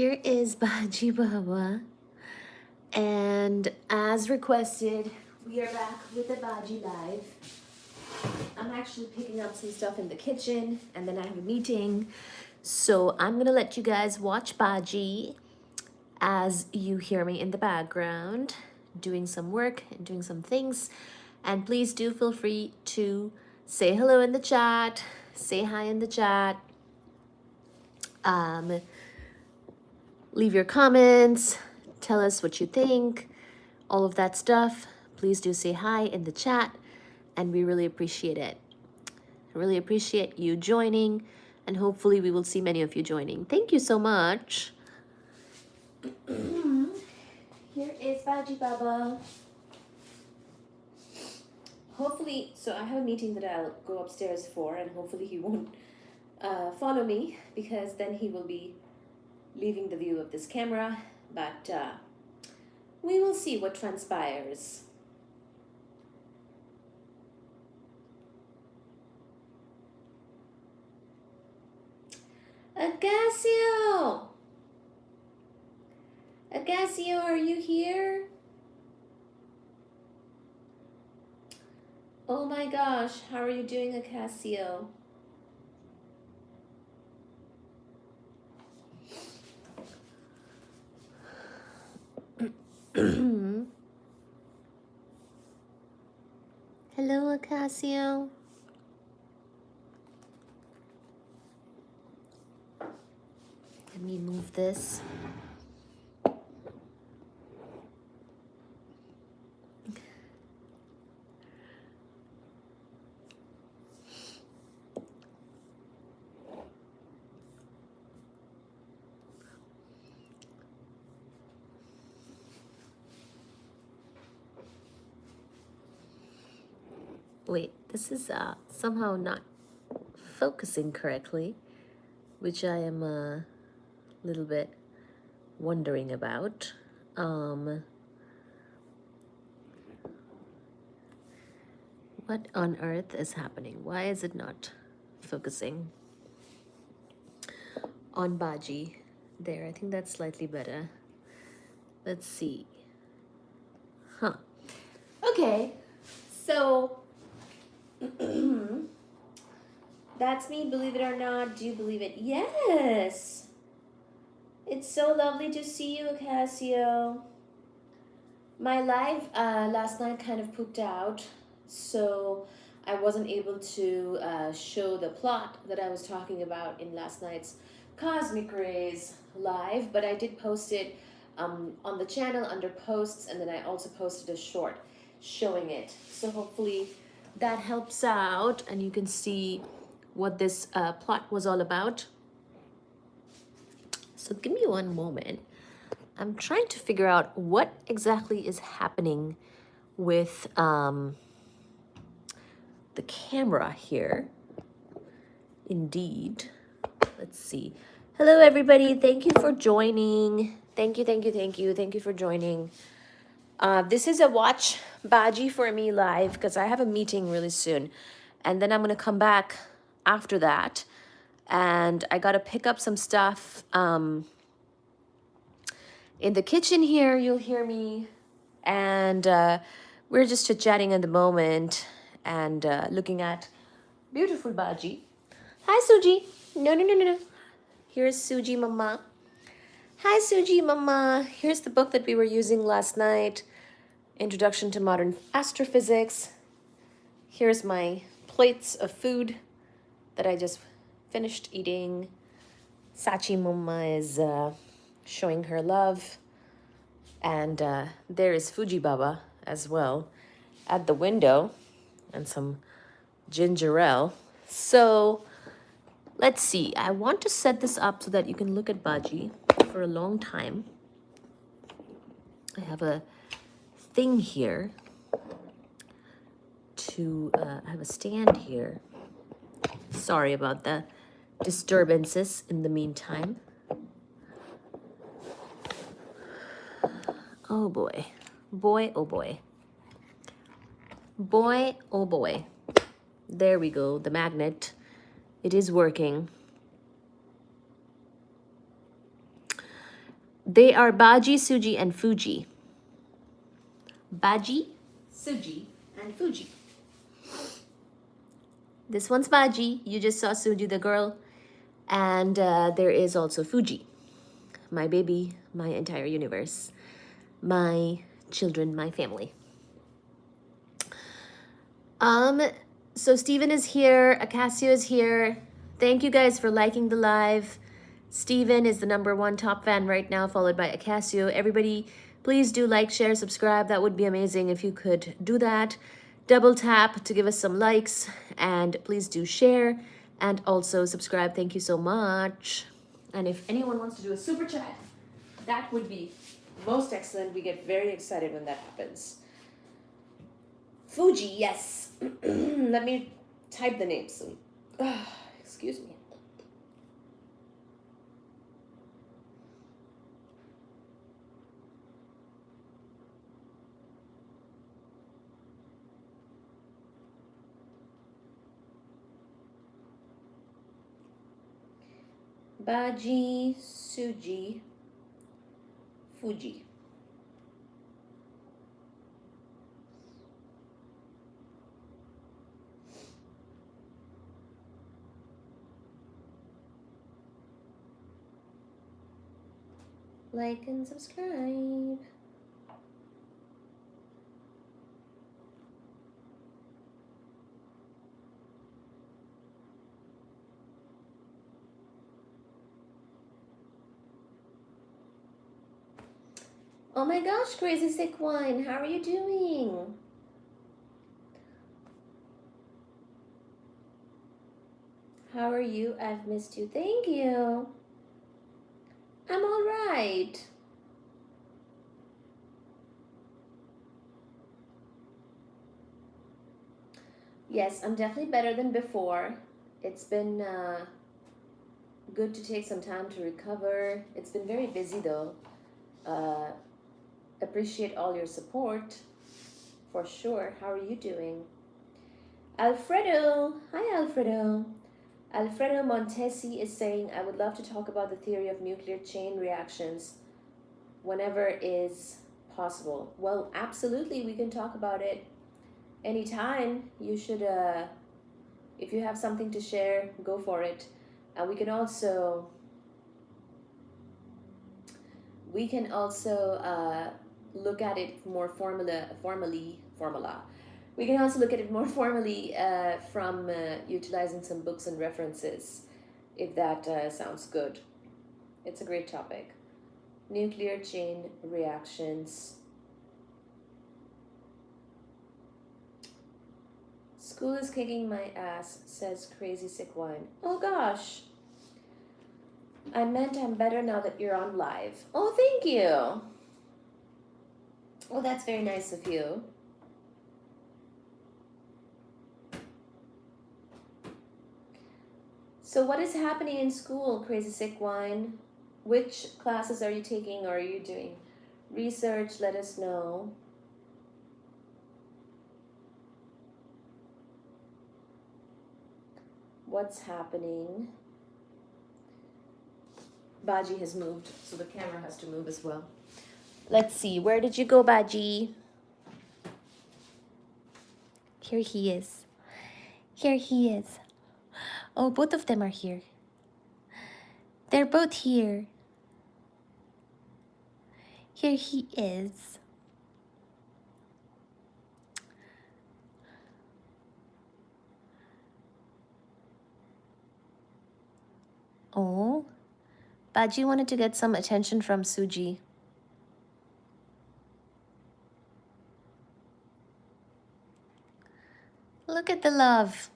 Here is Baji Baba, and as requested, we are back with the Baji Live. I'm actually picking up some stuff in the kitchen, and then I have a meeting. So I'm gonna let you guys watch Baji as you hear me in the background doing some work and doing some things. And please do feel free to say hello in the chat, say hi in the chat. Leave your comments, tell us what you think, all of that stuff. Please do say hi in the chat, and we really appreciate it. I really appreciate you joining, and hopefully we will see many of you joining. Thank you so much. Here is Baji Baba. Hopefully, so I have a meeting that I'll go upstairs for, and hopefully he won't follow me, because then he will be leaving the view of this camera, but we will see what transpires. Agasio! Agasio, are you here? Oh my gosh, how are you doing, Agasio? Hello, Agasio. Let me move this. Wait, this is somehow not focusing correctly, which I am a little bit wondering about. What on earth is happening? Why is it not focusing on Baji? There, I think that's slightly better. Let's see. Huh. Okay, so that's me, believe it or not. Do you believe it? Yes! It's so lovely to see you, Casio. My live last night kind of pooped out, so I wasn't able to show the plot that I was talking about in last night's Cosmic Rays live, but I did post it on the channel under posts, and then I also posted a short showing it. So hopefully that helps out and you can see what this plot was all about. So give me one moment. I'm trying to figure out what exactly is happening with the camera here. Indeed. Let's see. Hello, everybody. Thank you for joining. Thank you, thank you, thank you. Thank you for joining. This is a watch Baji for me live because I have a meeting really soon. And then I'm going to come back after that. And I got to pick up some stuff. In the kitchen here, you'll hear me. And we're just chit-chatting at the moment and looking at beautiful Baji. Hi, Suji. No, no, no, no, no. Here's Suji Mama. Hi, Suji Mama. Here's the book that we were using last night, Introduction to Modern Astrophysics. Here's my plates of food that I just finished eating. Sachi Mama is showing her love. And there is Fuji Baba as well at the window, and some ginger ale. So let's see. I want to set this up so that you can look at Baji for a long time. I have a thing here to, I have a stand here. Sorry about the disturbances in the meantime. Oh boy. Boy, oh boy. Boy, oh boy. There we go, the magnet. It is working. They are Baji, Suji, and Fuji. Baji, Suji, and Fuji. This one's Baji. You just saw Suji, the girl. And there is also Fuji, my baby, my entire universe, my children, my family. So Steven is here. Acacio is here. Thank you guys for liking the live. Steven is the #1 top fan right now, followed by Acacio. Everybody, please do like, share, subscribe. That would be amazing if you could do that. Double tap to give us some likes, and please do share and also subscribe. Thank you so much. And if anyone wants to do a super chat, that would be most excellent. We get very excited when that happens. Fuji, yes. Let me type the name soon. Excuse me. Baji, Suji, Fuji. Like and subscribe. Oh my gosh, Crazy Sick Wine, how are you doing? How are you? I've missed you. Thank you. I'm all right. Yes, I'm definitely better than before. It's been good to take some time to recover. It's been very busy though. Appreciate all your support for sure. How are you doing? Alfredo. Hi, Alfredo. Alfredo Montesi is saying, I would love to talk about the theory of nuclear chain reactions whenever is possible. Well, absolutely, we can talk about it anytime. You should, if you have something to share, go for it. And we can also look at it more formally. We can also look at it more formally from utilizing some books and references, if that sounds good. It's a great topic. Nuclear chain reactions. School is kicking my ass, says Crazy Sick Wine. Oh gosh. I meant I'm better now that you're on live. Oh, thank you. Well, that's very nice of you. So what is happening in school, Crazy Sick Wine? Which classes are you taking, or are you doing research? Let us know. What's happening? Baji has moved, so the camera has to move as well. Let's see, where did you go, Baji? Here he is. Here he is. Oh, both of them are here. They're both here. Here he is. Oh, Baji wanted to get some attention from Suji. Look at the love.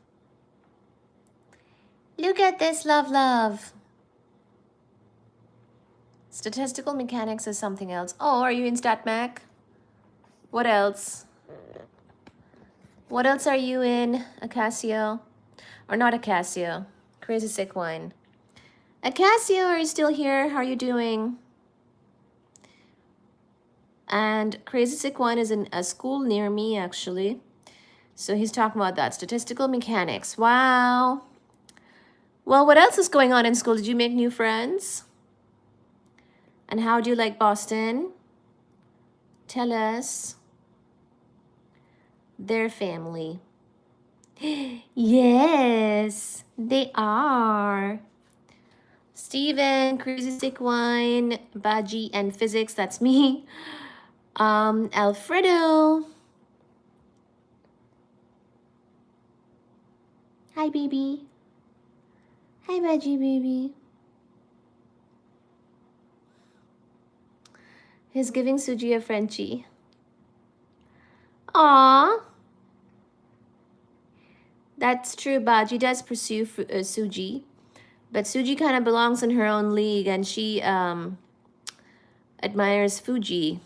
Look at this love. Statistical mechanics is something else. Oh, are you in StatMech? What else? What else are you in, Acacio? Or not Acacio? Crazy Sick Wine. Acacio, are you still here? How are you doing? And Crazy Sick Wine is in a school near me, actually. So he's talking about that. Statistical mechanics. Wow. Well, what else is going on in school? Did you make new friends? And how do you like Boston? Tell us. Their family. Yes, they are. Steven, Crazy Sick Wine, Baji, and Physics, that's me. Alfredo. Hi, baby. Hi, Baji, baby. He's giving Suji a Frenchie. Aww. That's true, Baji does pursue Suji. But Suji kind of belongs in her own league, and she admires Fuji.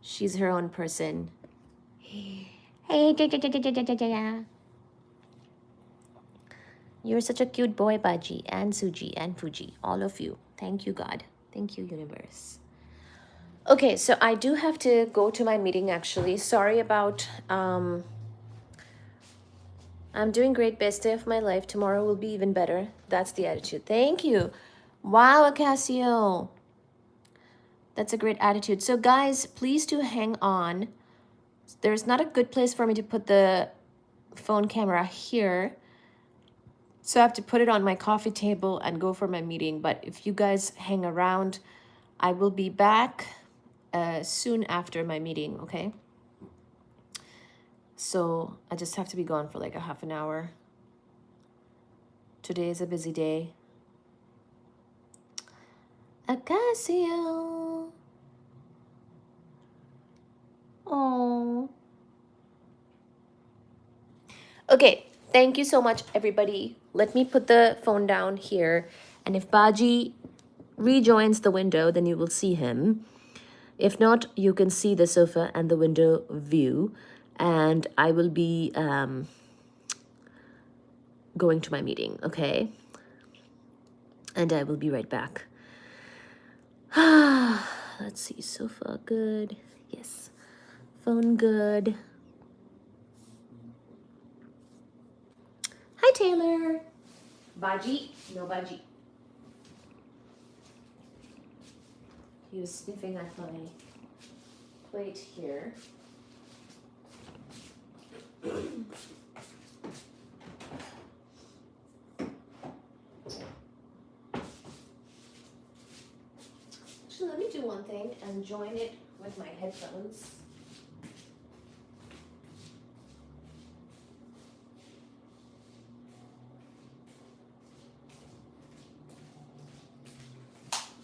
She's her own person. Hey, you're such a cute boy, Baji, and Suji, and Fuji. All of you. Thank you, God. Thank you, universe. Okay, so I do have to go to my meeting, actually. Sorry about... I'm doing great. Best day of my life. Tomorrow will be even better. That's the attitude. Thank you. Wow, Acacio. That's a great attitude. So guys, please do hang on. There's not a good place for me to put the phone camera here. So I have to put it on my coffee table and go for my meeting. But if you guys hang around, I will be back soon after my meeting, okay? So I just have to be gone for like a half an hour. Today is a busy day. Acacio. Oh. Okay, thank you so much, everybody. Let me put the phone down here. And if Baji rejoins the window, then you will see him. If not, you can see the sofa and the window view. And I will be going to my meeting, okay? And I will be right back. Let's see, sofa good. Yes. Phone good. Hi, Taylor. Baji? No Baji. He was sniffing at my plate here. Actually, let me do one thing and join it with my headphones.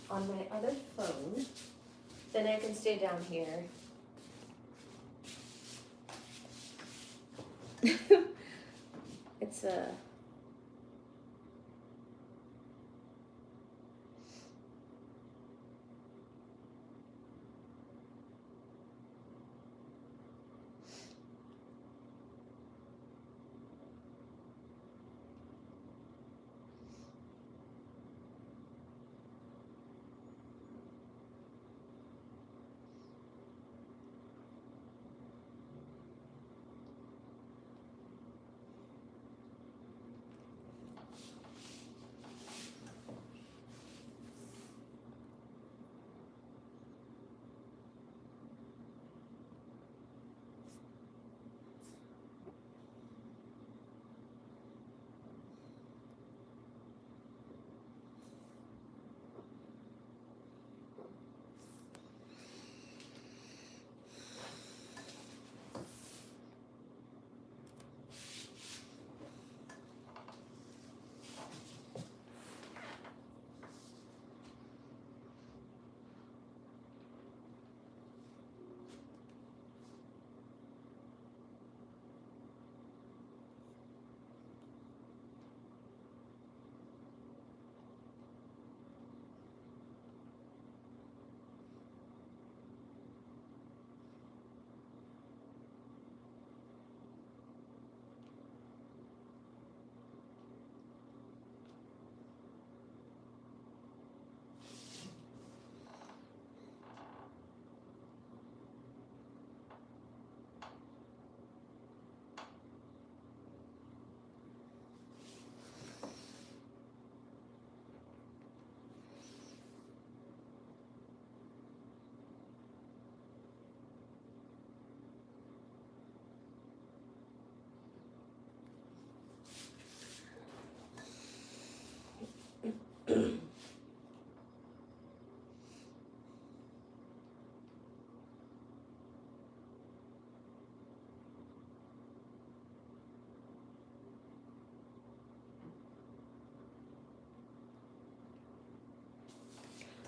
On my other phone, then I can stay down here. It's a...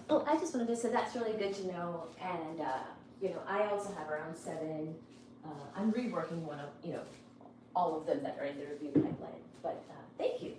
Oh, I just wanted to say that's really good to know. And, I also have around 7. I'm reworking one of, all of them that are in the review pipeline. But thank you.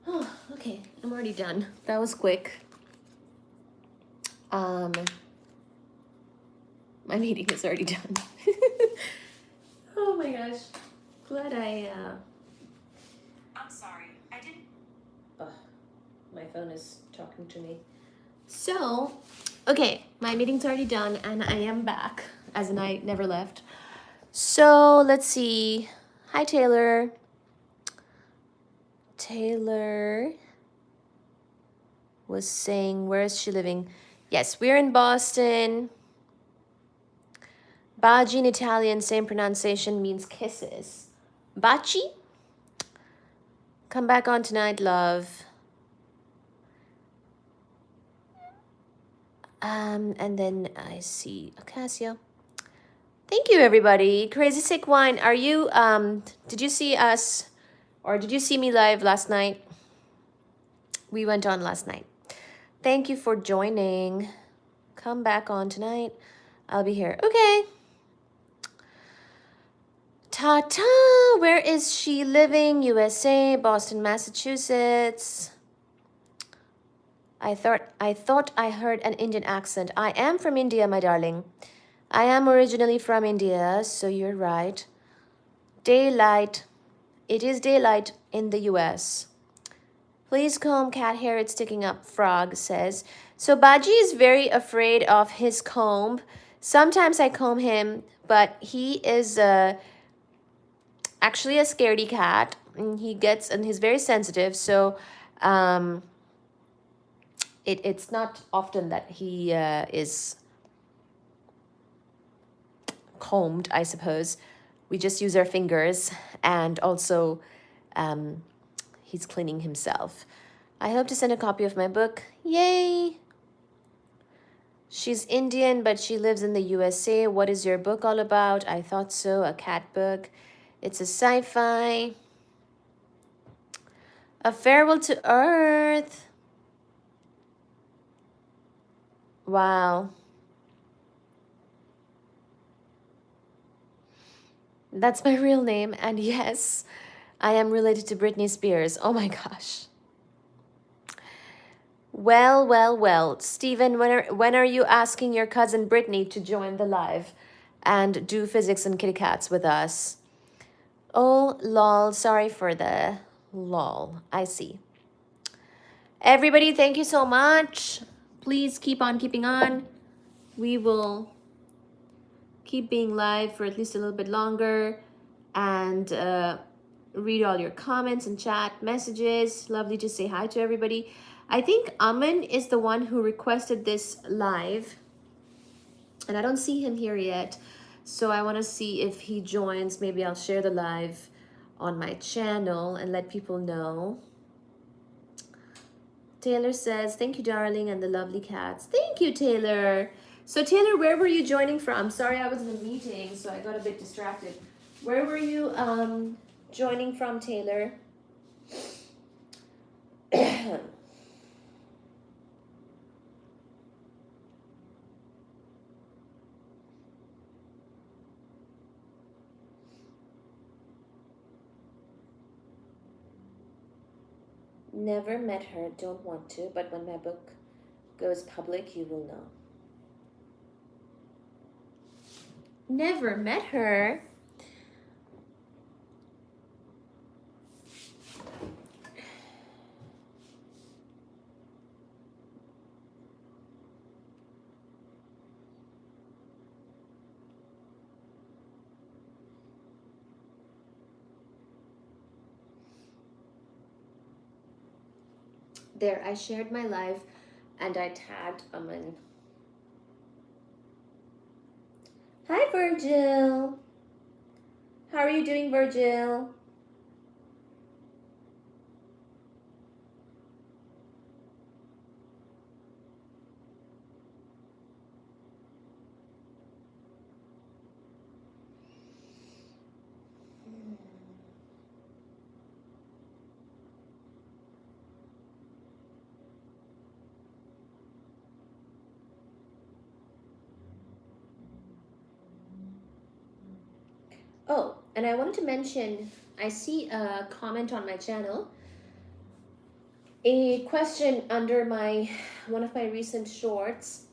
Oh, okay, I'm already done. That was quick. My meeting is already done. Oh my gosh. Glad I'm sorry, I didn't. Ugh, my phone is talking to me. So, okay, my meeting's already done and I am back, as in I never left. So, let's see. Hi, Taylor. Taylor was saying, where is she living? Yes, we're in Boston. Baji in Italian, same pronunciation, means kisses. Baci? Come back on tonight, love. And then I see Ocasio. Thank you, everybody. Crazy Sick Wine, are you, did you see us, or did you see me live last night? We went on last night. Thank you for joining. Come back on tonight. I'll be here. Okay. Ta-ta! Where is she living? USA, Boston, Massachusetts. I thought I heard an Indian accent. I am from India, my darling. I am originally from India, so you're right. Daylight. It is daylight in the US. Please comb cat hair, it's sticking up, Frog says. So Baji is very afraid of his comb. Sometimes I comb him, but he is actually a scaredy cat. And he's very sensitive, so it's not often that he is combed, I suppose. We just use our fingers, and also he's cleaning himself. I hope to send a copy of my book. Yay! She's Indian, but she lives in the USA. What is your book all about? I thought so, a cat book. It's a sci-fi. A Farewell to Earth. Wow. That's my real name, and yes, I am related to Britney Spears. Oh my gosh. Well. Stephen, when are you asking your cousin Brittany to join the live and do physics and kitty cats with us? Oh, lol. Sorry for the lol. I see. Everybody, thank you so much. Please keep on keeping on. We will keep being live for at least a little bit longer and read all your comments and chat messages. Lovely to say hi to everybody. I think Aman is the one who requested this live, and I don't see him here yet. So I want to see if he joins. Maybe I'll share the live on my channel and let people know. Taylor says, thank you, darling, and the lovely cats. Thank you, Taylor. So, Taylor, where were you joining from? Sorry, I was in a meeting, so I got a bit distracted. Where were you joining from, Taylor? Never met her, don't want to, but when my book goes public, you will know. Never met her. There, I shared my live and I tagged Aman. Hi, Virgil. How are you doing, Virgil? Oh, and I wanted to mention, I see a comment on my channel, a question under one of my recent shorts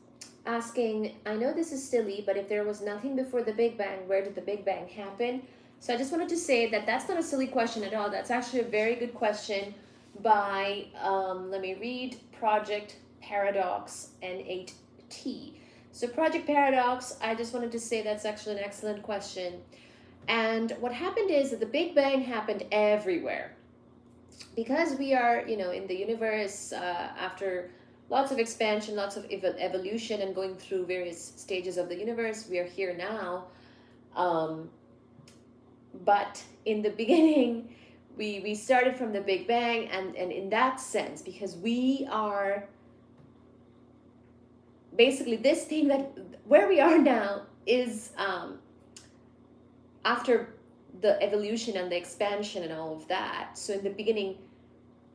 asking, I know this is silly, but if there was nothing before the Big Bang, where did the Big Bang happen? So I just wanted to say that that's not a silly question at all. That's actually a very good question by, let me read, Project Paradox N8T. So Project Paradox, I just wanted to say that's actually an excellent question. And what happened is that the Big Bang happened everywhere. Because we are, in the universe after lots of expansion, lots of evolution, and going through various stages of the universe, we are here now. But in the beginning, we started from the Big Bang, and in that sense, because we are basically this thing that where we are now is after the evolution and the expansion and all of that. So in the beginning,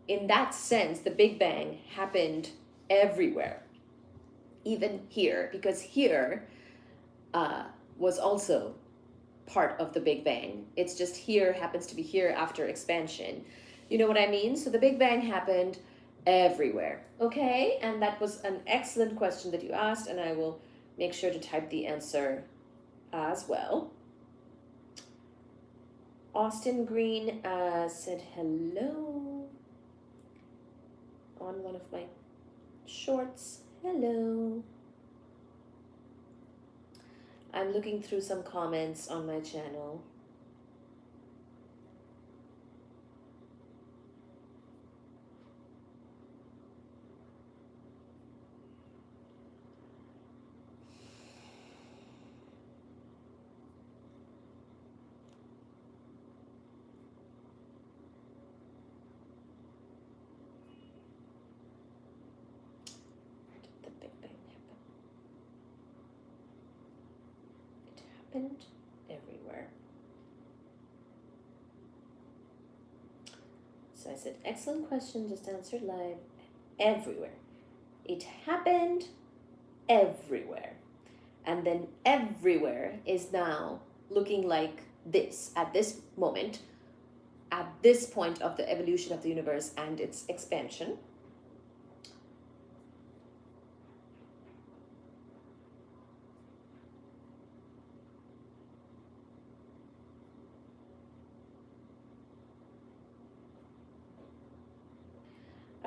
in that sense, the Big Bang happened everywhere, even here, because here was also part of the Big Bang. It's just here happens to be here after expansion. You know what I mean? So the Big Bang happened everywhere, okay? And that was an excellent question that you asked, and I will make sure to type the answer as well. Austin Green said hello on one of my shorts. Hello. I'm looking through some comments on my channel. The Big Bang happened everywhere. So I said, excellent question, just answered live. Everywhere. It happened everywhere. And then everywhere is now looking like this at this moment, at this point of the evolution of the universe and its expansion.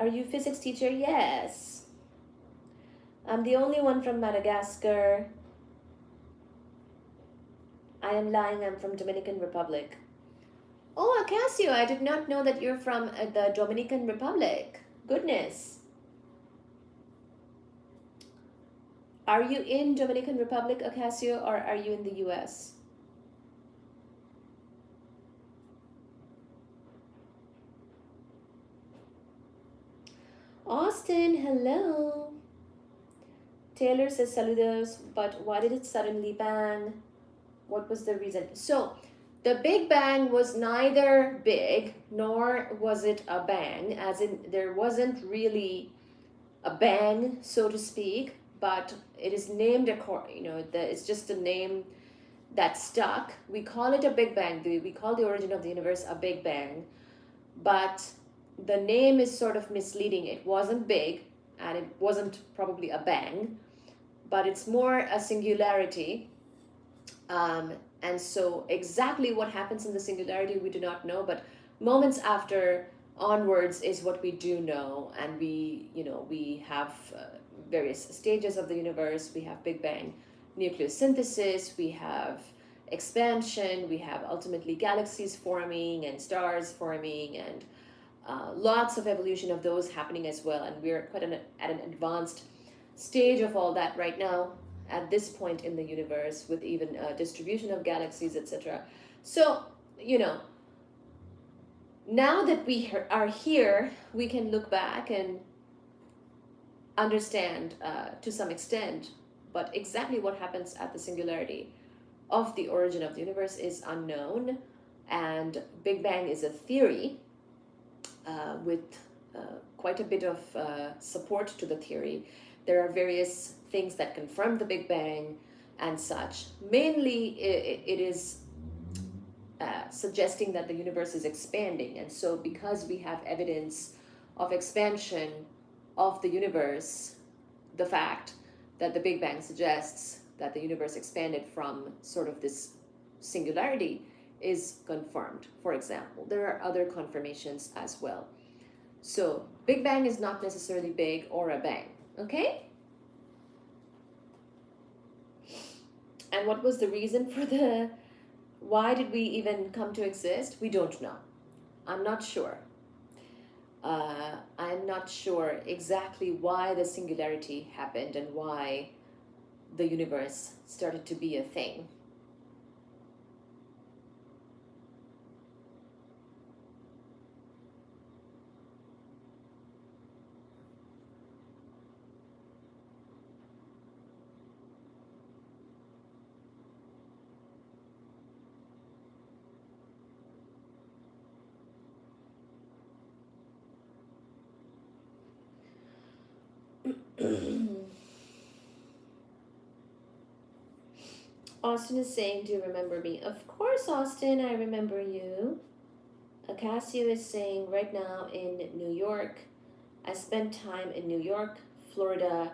Are you physics teacher? Yes. I'm the only one from Madagascar. I am lying, I'm from Dominican Republic. Oh, Acacio, I did not know that you're from the Dominican Republic. Goodness. Are you in Dominican Republic, Acacio, or are you in the US? Austin, hello. Taylor says saludos, but why did it suddenly bang? What was the reason? So, the Big Bang was neither big nor was it a bang, as in there wasn't really a bang, so to speak, but it is named it's just a name that stuck. We call it a Big Bang. We call the origin of the universe a Big Bang, but the name is sort of misleading. It wasn't big and it wasn't probably a bang, but it's more a singularity. And so exactly what happens in the singularity we do not know, but moments after onwards is what we do know. And we have various stages of the universe. We have Big Bang nucleosynthesis, we have expansion, we have ultimately galaxies forming and stars forming, and lots of evolution of those happening as well. And we're quite at an advanced stage of all that right now at this point in the universe, with even distribution of galaxies, etc. So, now that we are here, we can look back and understand to some extent, but exactly what happens at the singularity of the origin of the universe is unknown. And Big Bang is a theory with quite a bit of support to the theory. There are various things that confirm the Big Bang and such. Mainly, it is suggesting that the universe is expanding. And so because we have evidence of expansion of the universe, the fact that the Big Bang suggests that the universe expanded from sort of this singularity is confirmed. For example, there are other confirmations as well. So Big Bang is not necessarily big or a bang, okay? And what was the reason for why did we even come to exist? We don't know. I'm not sure. I'm not sure exactly why the singularity happened and why the universe started to be a thing. Austin is saying, do you remember me? Of course, Austin, I remember you. Acacio is saying, right now in New York. I spent time in New York, Florida,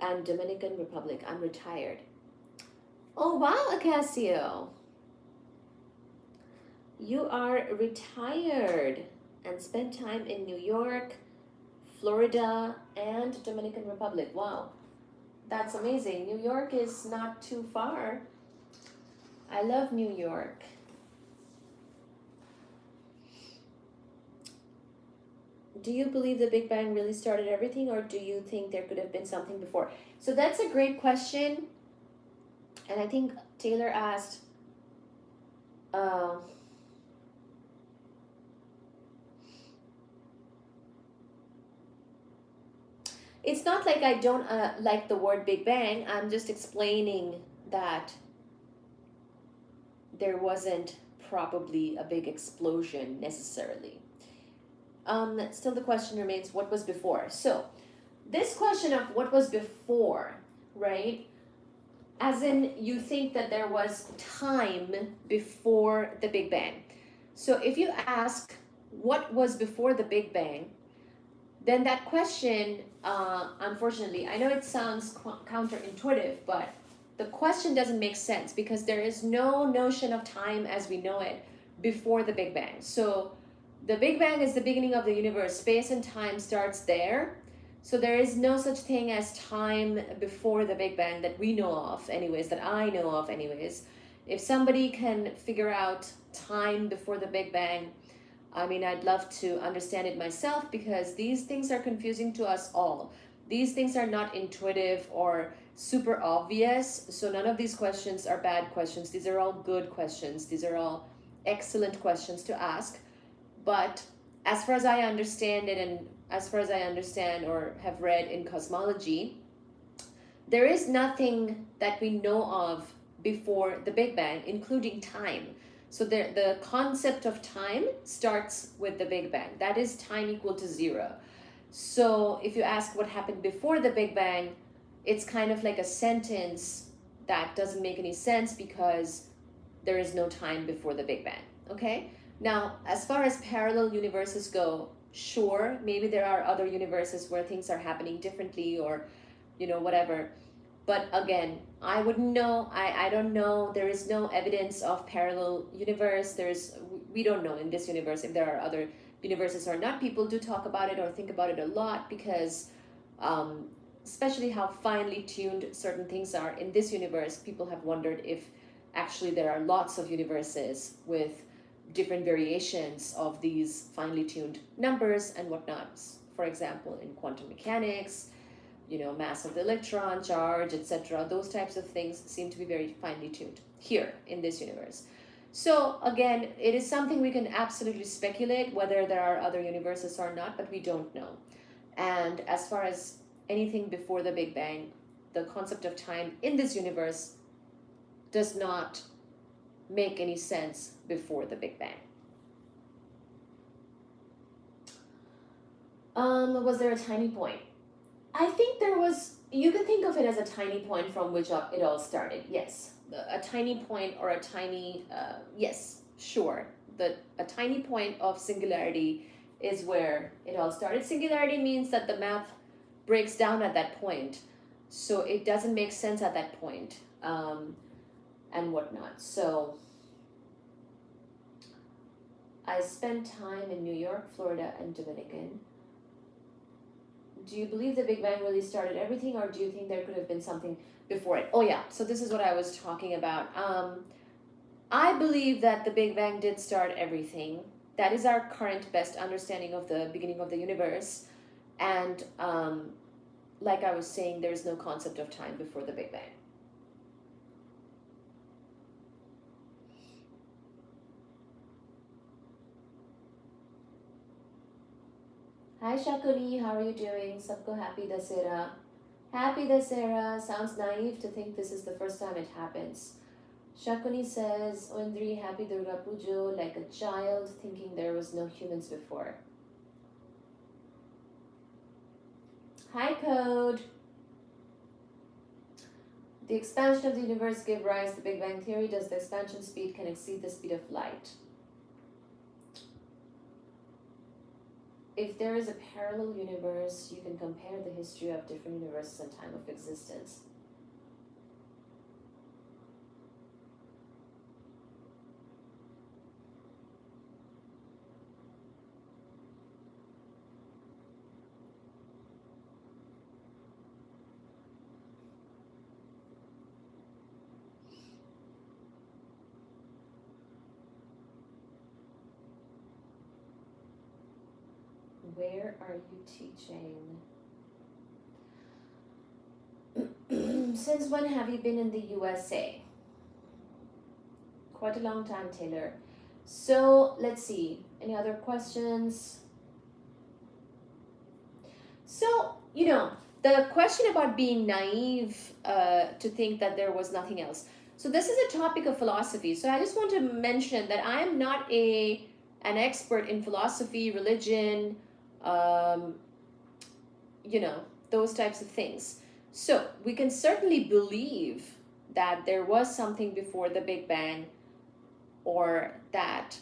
and Dominican Republic. I'm retired. Oh, wow, Acacio. You are retired and spent time in New York, Florida, and Dominican Republic. Wow, that's amazing. New York is not too far. I love New York. Do you believe the Big Bang really started everything, or do you think there could have been something before? So that's a great question. And I think Taylor asked, it's not like I don't like the word Big Bang. I'm just explaining that there wasn't probably a big explosion necessarily. Still the question remains, what was before? So this question of what was before, right? As in, you think that there was time before the Big Bang. So if you ask what was before the Big Bang, then that question, unfortunately, I know it sounds counterintuitive, but the question doesn't make sense because there is no notion of time as we know it before the Big Bang. So The Big Bang is the beginning of the universe. Space and time starts there. So there is no such thing as time before the Big Bang that we know of, anyways, that I know of, anyways. If somebody can figure out time before the Big Bang, I mean, I'd love to understand it myself, because these things are confusing to us all. These things are not intuitive or super obvious. So none of these questions are bad questions. These are all good questions. These are all excellent questions to ask. But as far as I understand it, and as far as I understand or have read in cosmology, there is nothing that we know of before the Big Bang, including time. So the concept of time starts with the Big Bang. That is time equal to 0. So if you ask what happened before the Big Bang, it's kind of like a sentence that doesn't make any sense, because there is no time before the Big Bang. Okay? Now, as far as parallel universes go, sure, maybe there are other universes where things are happening differently, or, whatever. But again, I wouldn't know. I don't know. There is no evidence of parallel universe. We don't know in this universe if there are other universes or not. People do talk about it or think about it a lot, because especially how finely tuned certain things are in this universe, people have wondered if actually there are lots of universes with different variations of these finely tuned numbers and whatnot. For example, in quantum mechanics, mass of the electron, charge, etc. Those types of things seem to be very finely tuned here in this universe. So again, it is something we can absolutely speculate whether there are other universes or not, but we don't know. And as far as anything before the Big Bang, the concept of time in this universe does not make any sense before the Big Bang. Was there a tiny point? I think there was. You can think of it as a tiny point from which it all started. Yes, a tiny point, or a tiny. Yes, sure. A tiny point of singularity is where it all started. Singularity means that the math breaks down at that point, so it doesn't make sense at that point, and whatnot. So I spent time in New York, Florida, and Dominican. Do you believe the Big Bang really started everything, or do you think there could have been something before it? Oh yeah, so this is what I was talking about. I believe that the Big Bang did start everything. That is our current best understanding of the beginning of the universe. And like I was saying, there's no concept of time before the Big Bang. Hi Shakuni, how are you doing? Sabko happy Dasera. Happy Dasera. Sounds naive to think this is the first time it happens. Shakuni says, Ondri, happy Durga Pujo, like a child thinking there was no humans before. Hi Code. The expansion of the universe gave rise to the Big Bang Theory. Does the expansion speed can exceed the speed of light? If there is a parallel universe, you can compare the history of different universes and time of existence. Where are you teaching? Since when have you been in the USA? Quite a long time, Taylor. So let's see. Any other questions? So, the question about being naive to think that there was nothing else. So this is a topic of philosophy. So I just want to mention that I am not an expert in philosophy, religion, those types of things. So we can certainly believe that there was something before the Big Bang, or that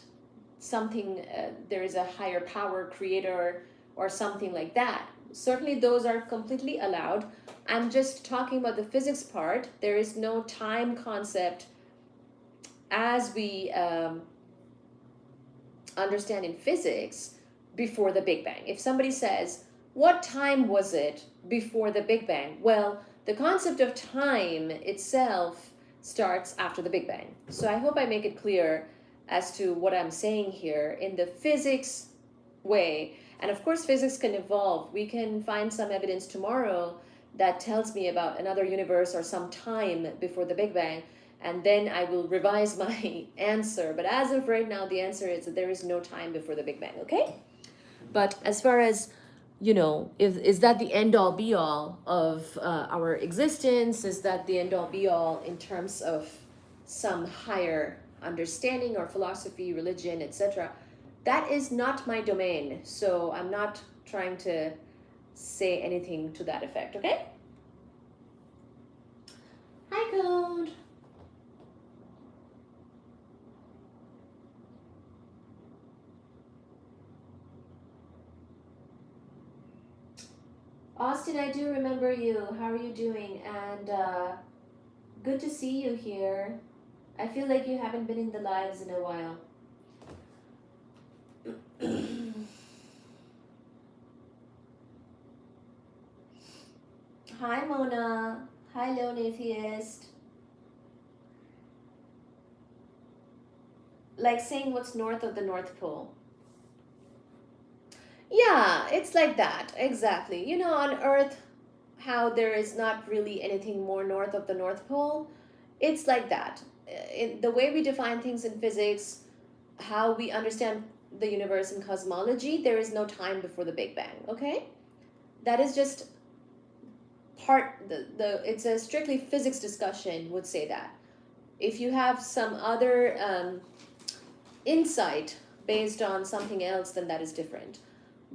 something, there is a higher power creator or something like that. Certainly those are completely allowed. I'm just talking about the physics part. There is no time concept as we understand in physics before the Big Bang. If somebody says, what time was it before the Big Bang? Well, the concept of time itself starts after the Big Bang. So I hope I make it clear as to what I'm saying here in the physics way. And of course, physics can evolve. We can find some evidence tomorrow that tells me about another universe or some time before the Big Bang, and then I will revise my answer. But as of right now, the answer is that there is no time before the Big Bang, okay? But as far as, is that the end all be all of our existence? Is that the end all be all in terms of some higher understanding or philosophy, religion, etc.? That is not my domain, so I'm not trying to say anything to that effect, okay? Hi, Code. Austin, I do remember you. How are you doing? And good to see you here. I feel like you haven't been in the lives in a while. Hi, Mona. Hi, Lone Atheist. Like saying what's north of the North Pole. Yeah, it's like that. Exactly. On Earth, how there is not really anything more north of the North Pole, it's like that. In the way we define things in physics, how we understand the universe in cosmology, there is no time before the Big Bang, okay? That is just it's a strictly physics discussion would say that. If you have some other insight based on something else, then that is different.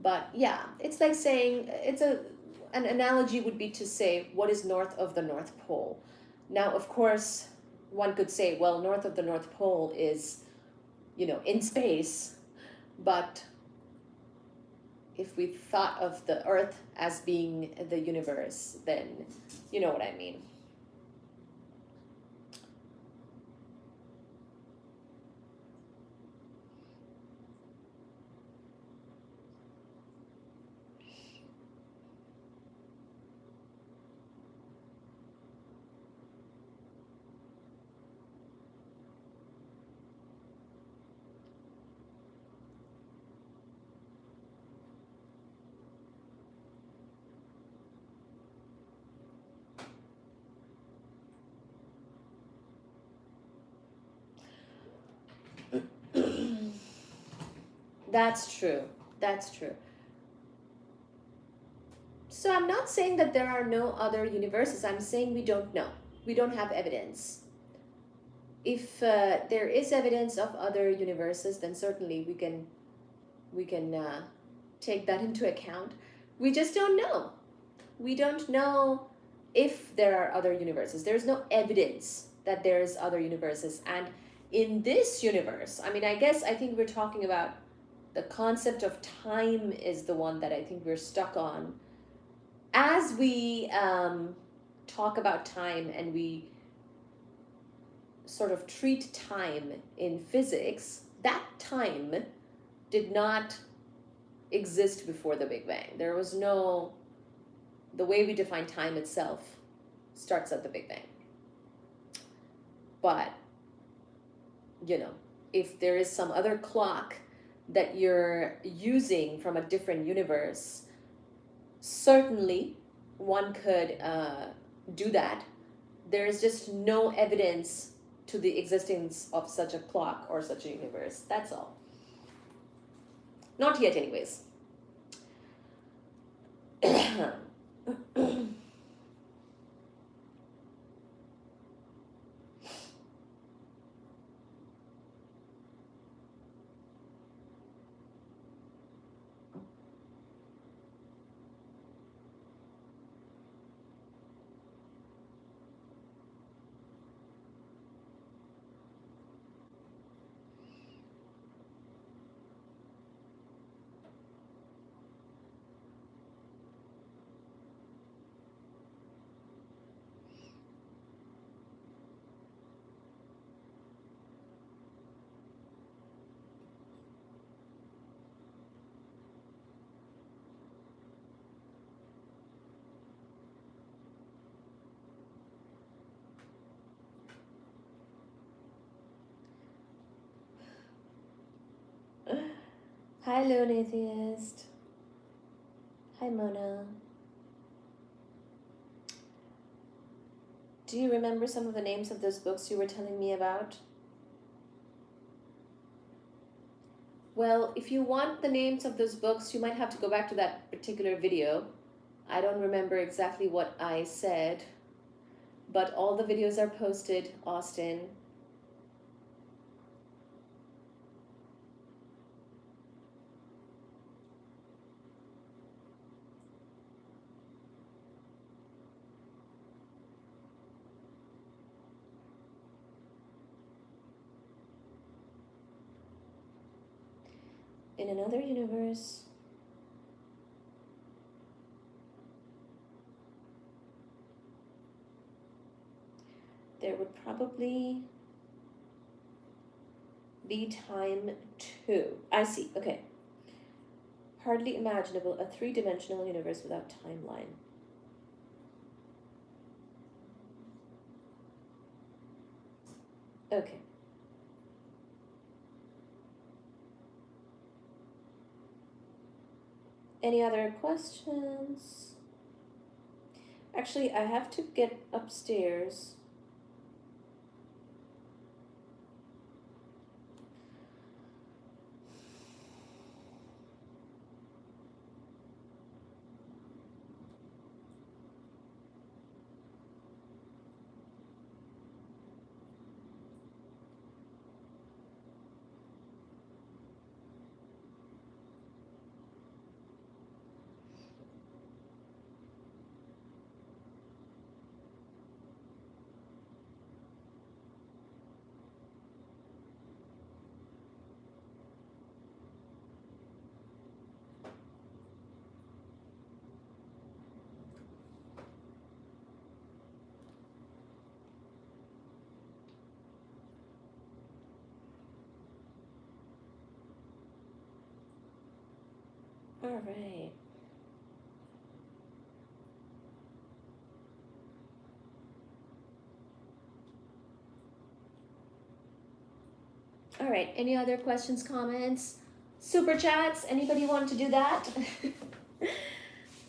But yeah, it's like saying, an analogy would be to say, what is north of the North Pole? Now, of course, one could say, well, north of the North Pole is, in space. But if we thought of the Earth as being the universe, then you know what I mean. That's true. That's true. So I'm not saying that there are no other universes. I'm saying we don't know. We don't have evidence. If there is evidence of other universes, then certainly we can take that into account. We just don't know. We don't know if there are other universes. There's no evidence that there's other universes. And in this universe, I think we're talking about the concept of time is the one that I think we're stuck on. As we talk about time and we sort of treat time in physics, that time did not exist before the Big Bang. There was no, the way we define time itself starts at the Big Bang. But, if there is some other clock that you're using from a different universe, certainly one could do that. There's just no evidence to the existence of such a clock or such a universe. That's all. Not yet, anyways. Lone Atheist. Hi, Mona. Do you remember some of the names of those books you were telling me about? Well, if you want the names of those books, you might have to go back to that particular video. I don't remember exactly what I said, but all the videos are posted, Austin. In another universe, there would probably be time too. I see, okay. Hardly imaginable, a three-dimensional universe without timeline. Okay. Any other questions? Actually, I have to get upstairs. All right. All right, any other questions, comments, super chats? Anybody want to do that?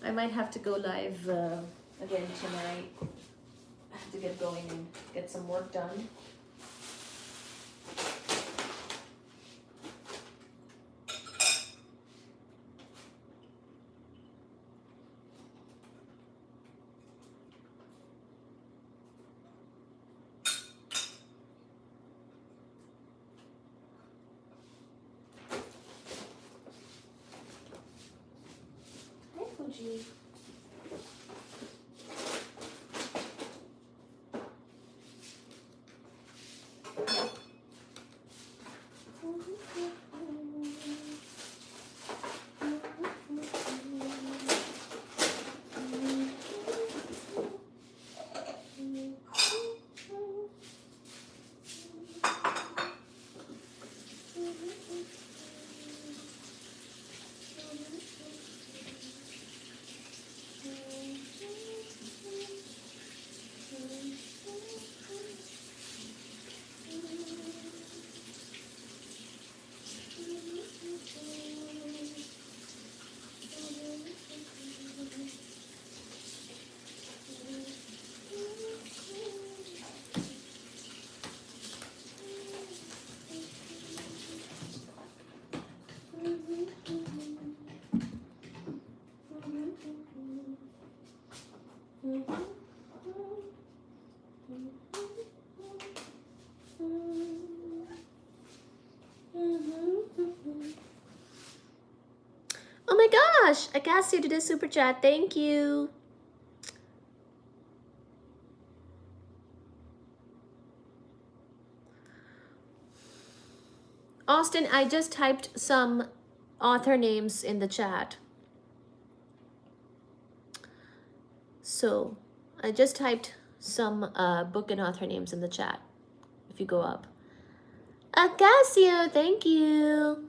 I might have to go live again tonight. I have to get going and get some work done. Hi, Fuji. Oh my gosh, Acacia did a super chat. Thank you. Austin, I just typed some author names in the chat. So I just typed some book and author names in the chat. If you go up. Acacio, thank you.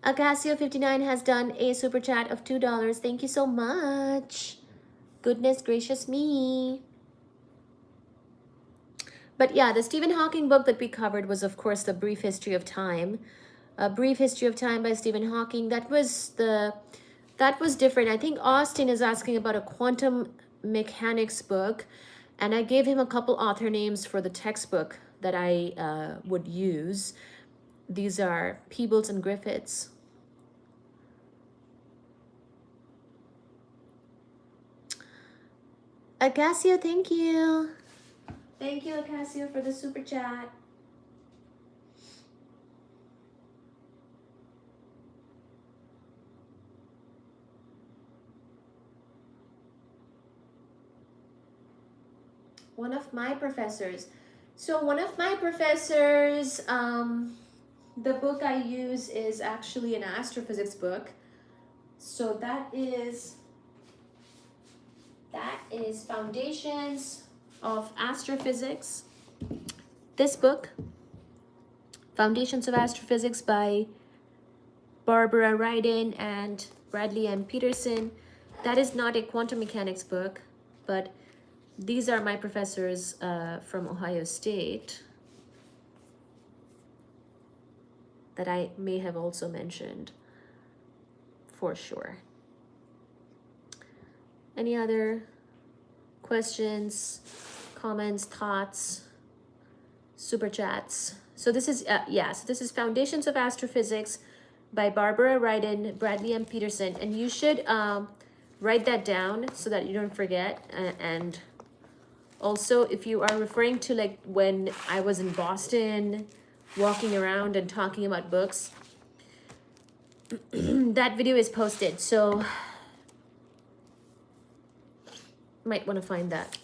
Acacio59 has done a super chat of $2. Thank you so much. Goodness gracious me. But yeah, the Stephen Hawking book that we covered was, of course, The Brief History of Time. A Brief History of Time by Stephen Hawking. That was different. I think Austin is asking about a quantum mechanics book, and I gave him a couple author names for the textbook that I would use. These are Peebles and Griffiths. Acacio, thank you. Thank you, Acacio, for the super chat. One of my professors. So one of my professors, the book I use is actually an astrophysics book. So that is Foundations of Astrophysics. This book, Foundations of Astrophysics by Barbara Ryden and Bradley M. Peterson. That is not a quantum mechanics book, but these are my professors from Ohio State that I may have also mentioned for sure. Any other questions, comments, thoughts, super chats? So this is, so this is Foundations of Astrophysics by Barbara Ryden, Bradley M. Peterson. And you should write that down so that you don't forget. And also, if you are referring to like when I was in Boston, walking around and talking about books, that video is posted. So might want to find that.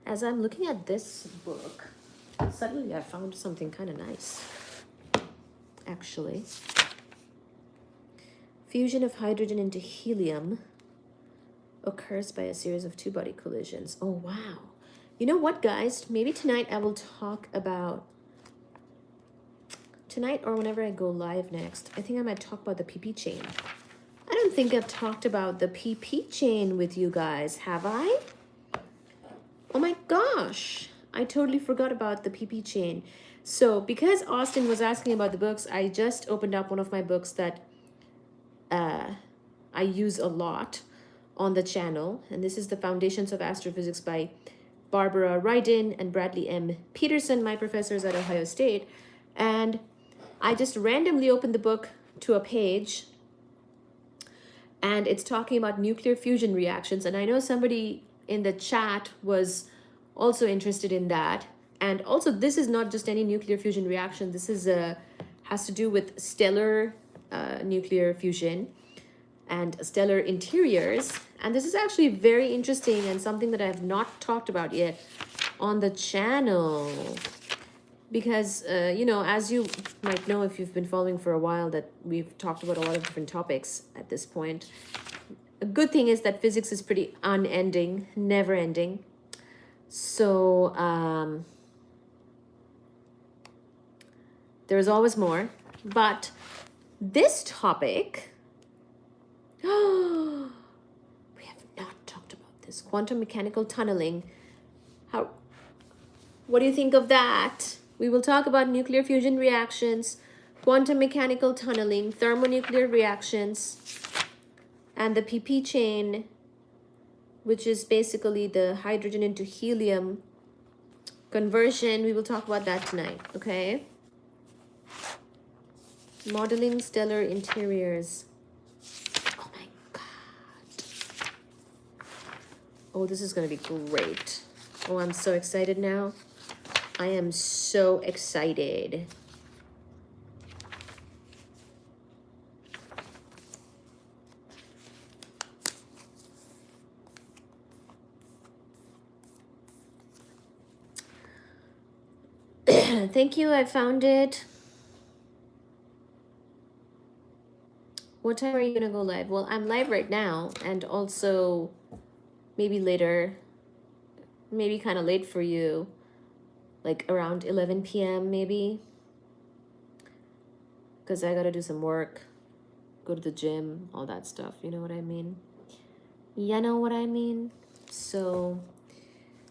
As I'm looking at this book, suddenly I found something kind of nice, actually. Fusion of hydrogen into helium occurs by a series of two-body collisions. Oh, wow. You know what, guys? Maybe tonight I will talk about, tonight or whenever I go live next, I think I might talk about the PP chain. I don't think I've talked about the PP chain with you guys, have I? Oh my gosh, I totally forgot about the PP chain. So because Austin was asking about the books, I just opened up one of my books that I use a lot on the channel. And this is the Foundations of Astrophysics by Barbara Ryden and Bradley M. Peterson, my professors at Ohio State. And I just randomly opened the book to a page, and it's talking about nuclear fusion reactions. And I know somebody in the chat was also interested in that. And also, this is not just any nuclear fusion reaction. This is has to do with stellar nuclear fusion and stellar interiors. And this is actually very interesting and something that I have not talked about yet on the channel. Because, you know, as you might know if you've been following for a while, that we've talked about a lot of different topics at this point. A good thing is that physics is pretty unending, never ending. So there's always more. But this topic, we have not talked about this. Quantum mechanical tunneling. What do you think of that? We will talk about nuclear fusion reactions, quantum mechanical tunneling, thermonuclear reactions, and the PP chain, which is basically the hydrogen into helium conversion. We will talk about that tonight, okay? Modeling stellar interiors. Oh my God. Oh, this is gonna be great. Oh, I'm so excited now. I am so excited. Thank you, I found it. What time are you gonna go live? Well, I'm live right now, and also maybe later, maybe kind of late for you, like around 11 p.m. maybe, because I gotta do some work, go to the gym, all that stuff, you know what I mean? You know what I mean? So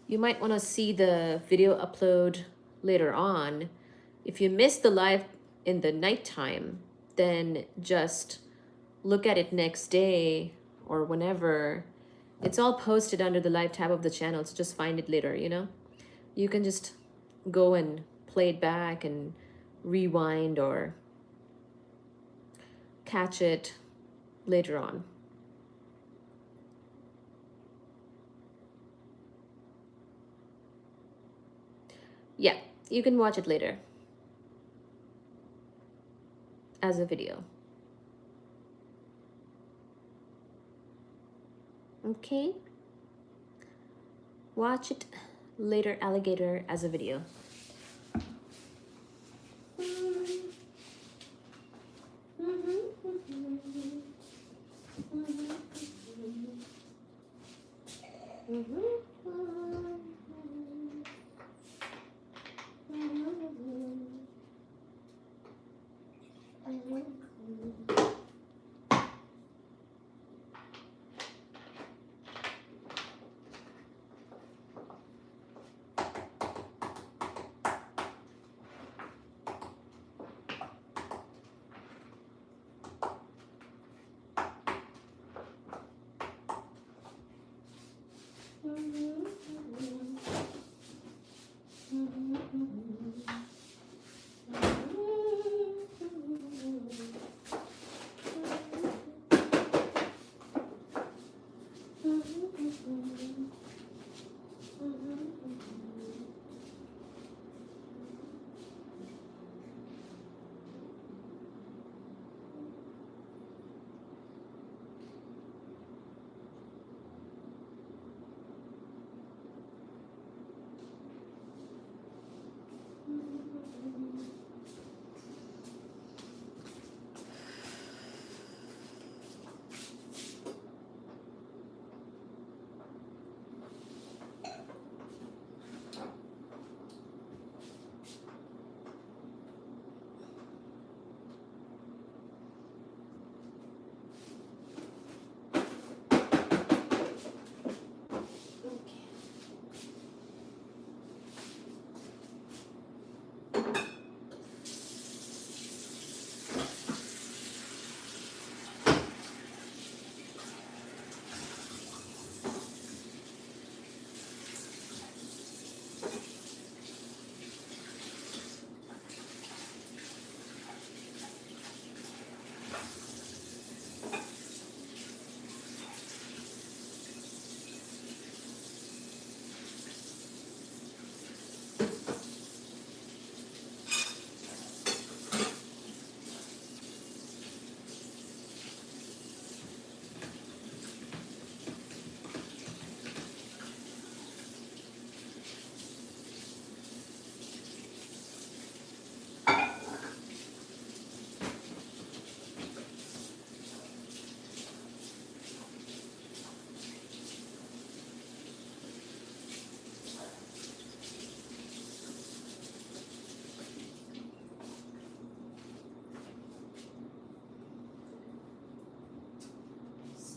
you might want to see the video upload later on. If you missed the live in the nighttime, then just look at it next day or whenever. It's all posted under the live tab of the channel, so just find it later, you know? You can just go and play it back and rewind or catch it later on. Yeah, you can watch it later as a video. Okay? Watch it later, alligator, as a video.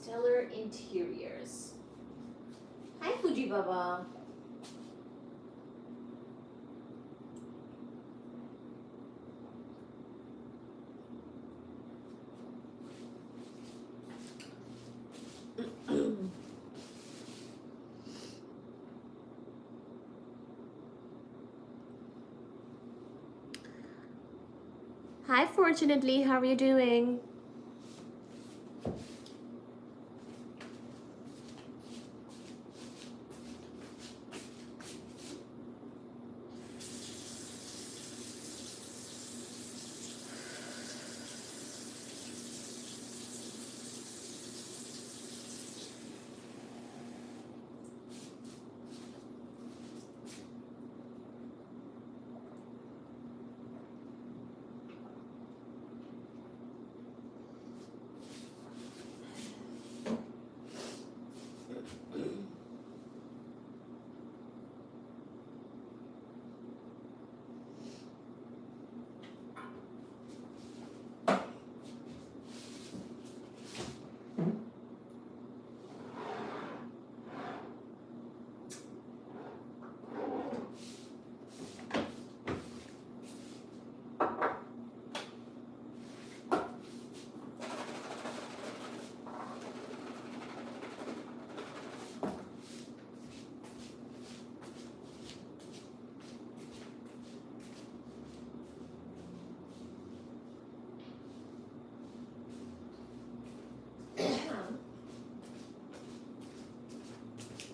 Stellar interiors. Hi, Fuji Baba. Hi, fortunately, how are you doing?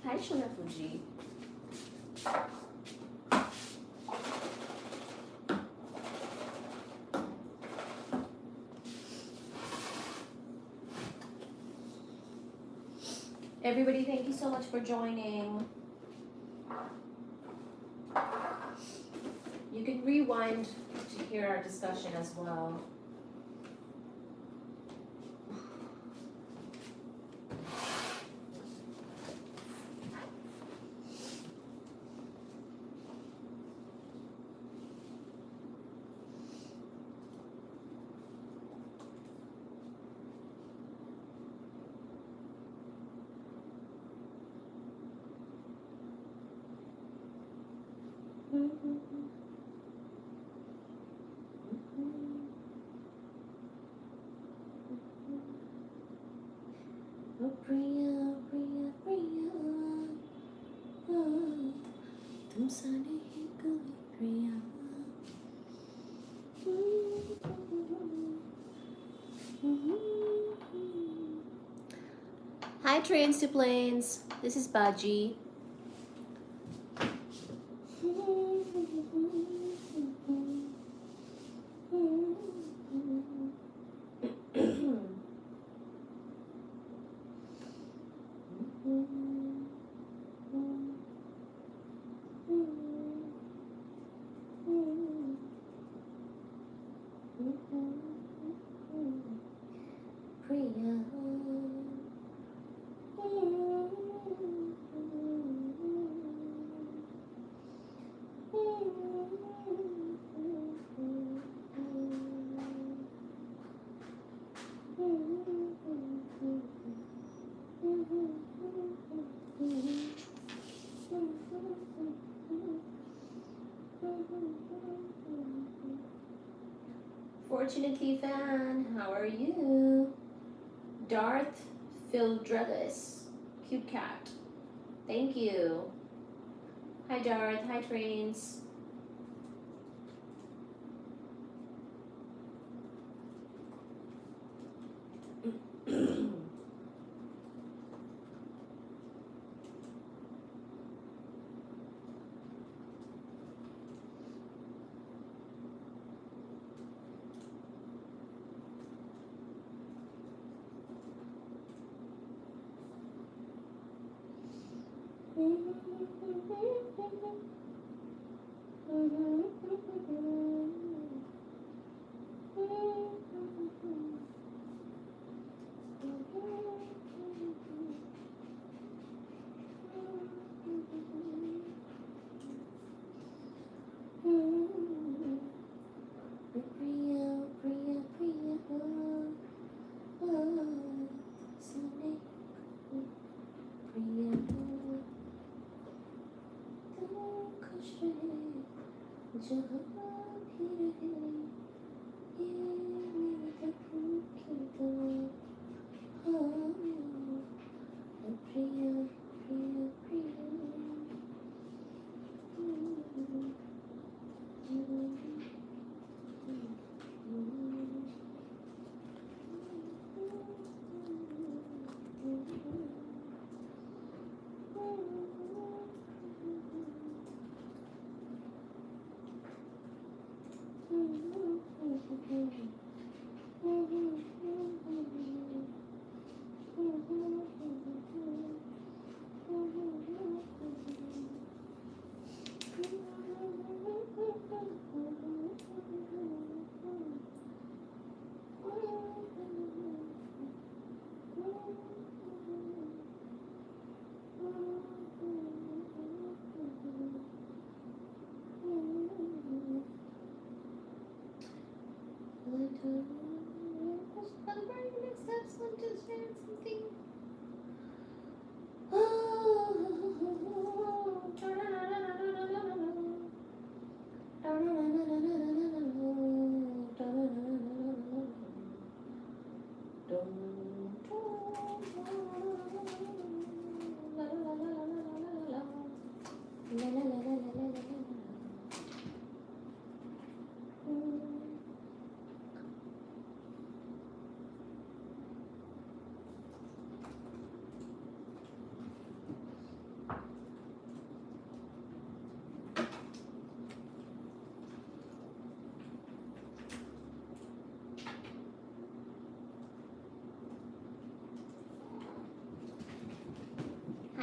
Hi, Shona Fuji. Everybody, thank you so much for joining. You can rewind to hear our discussion as well. Oh, Priya, Priya, Priya, oh, tum sane hi koi Priya. Hi, trains to planes. This is Baji. Priya. Fortunately, fan, how are you? Darth Phildrelis, cute cat. Thank you. Hi, Darth. Hi, trains.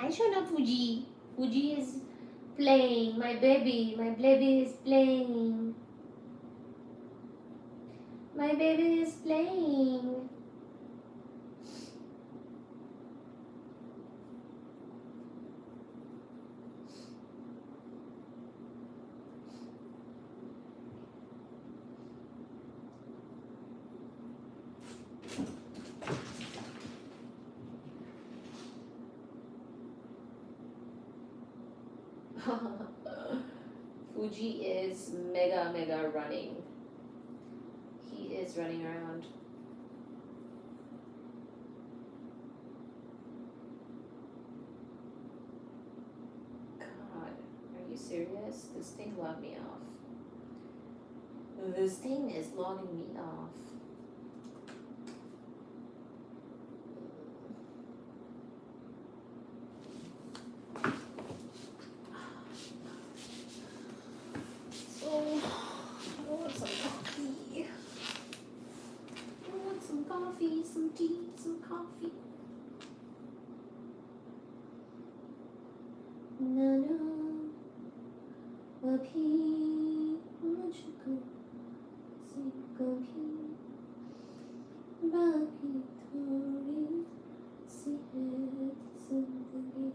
Hi, Shona Fuji. Fuji is playing. My baby is playing. My baby is playing. Fuji is mega running. He is running around. God, are you serious? This thing logged me off. This thing is logging me off. Oh, I want some coffee. I want some coffee, some tea, some coffee. Na na, abhi mujhko si kabhi बाकी थोड़ी सी है जिंदगी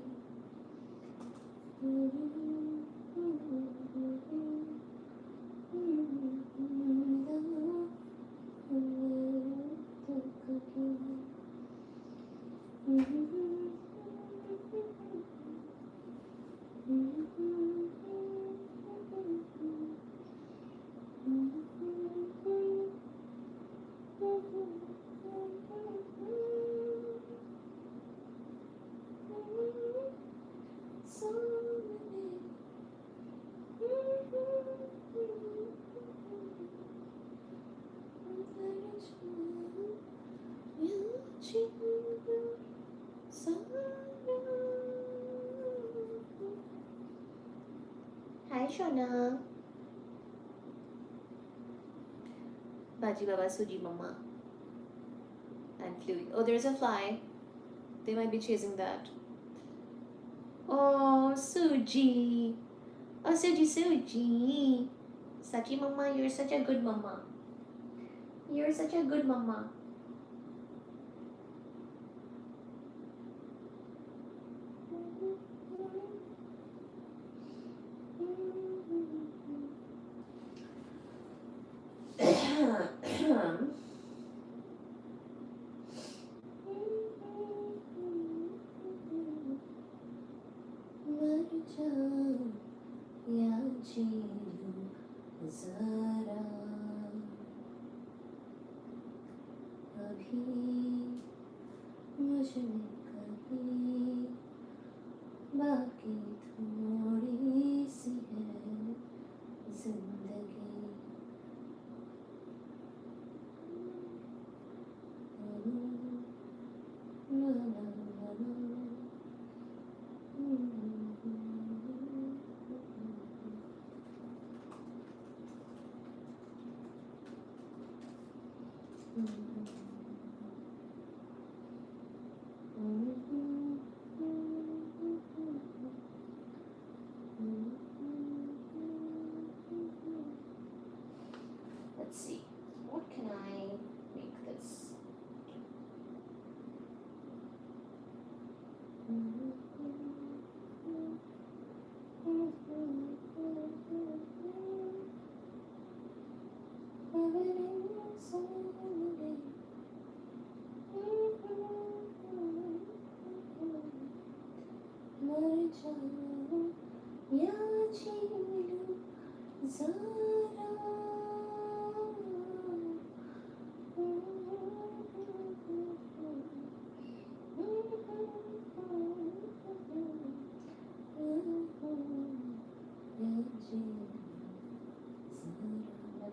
Hi, Shona. Baji Baba, Suji Mama. And Fluey. Oh, there's a fly. They might be chasing that. Oh, Suji. Oh, Suji. Sachi Mama, you're such a good mama. You're such a good mama. बाकी थोड़ी सी है जिंदगी Let's see, what can I make this?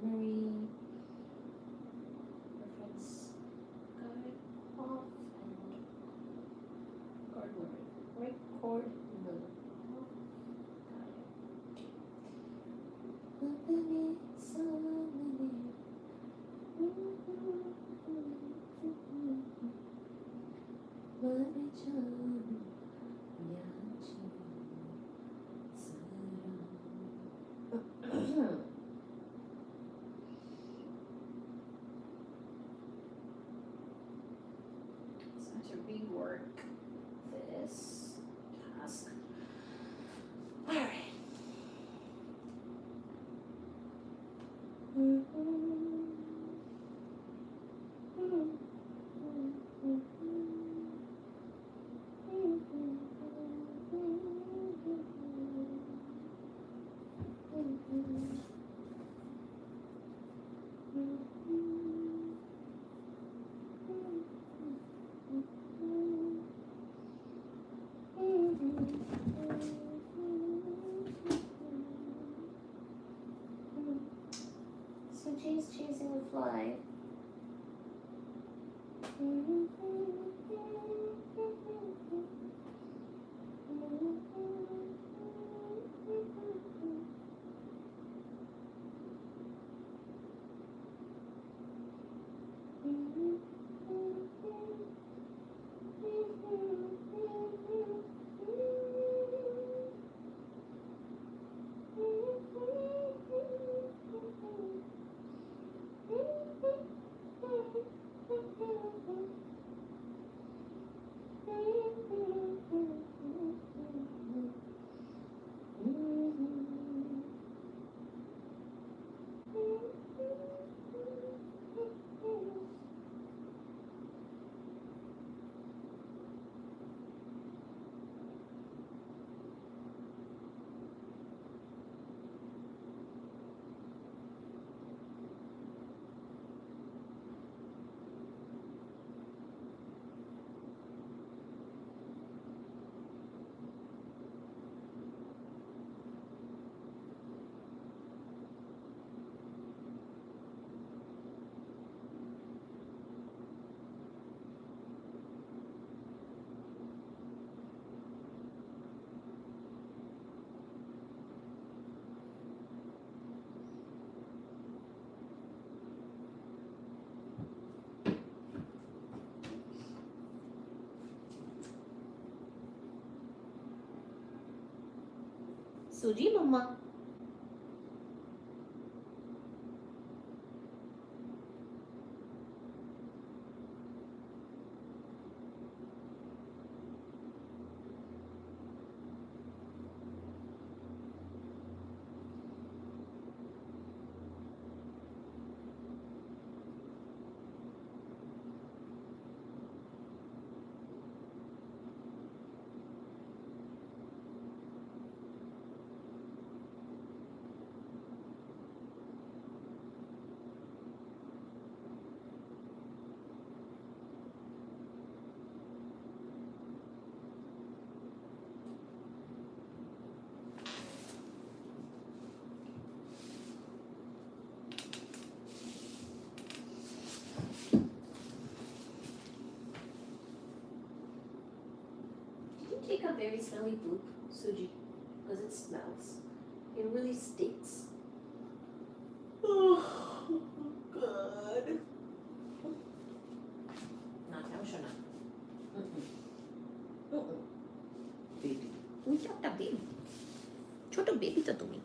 Memory reference card off and record mode. Record mode. I have to rework this task. All right. So Jane's chasing the fly. Suji, Mama. Did you take a very smelly poop, Suji? Because it smells. It really stinks. Oh, God. Not now, Shana. Baby. তুমি তো একটা baby, ছোট baby তো তুমি।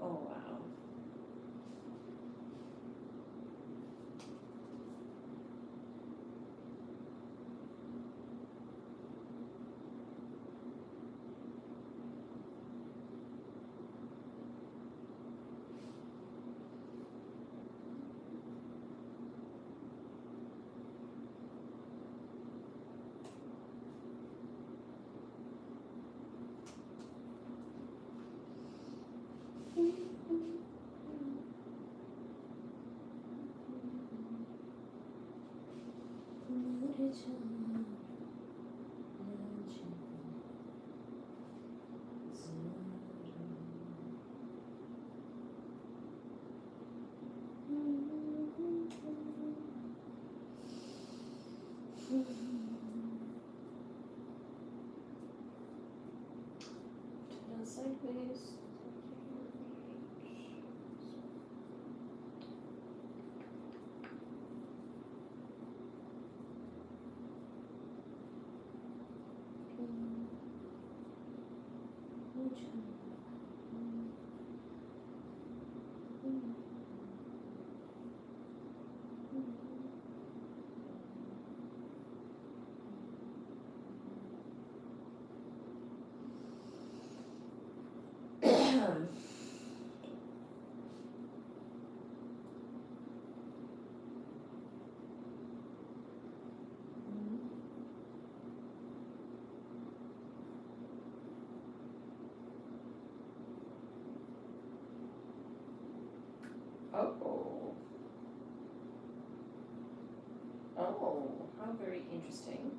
Oh, wow. Turn sideways. Oh. Oh, how very interesting.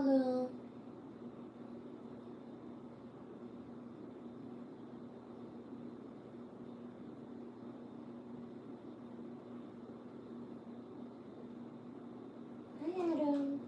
Hello. Hi, Adam.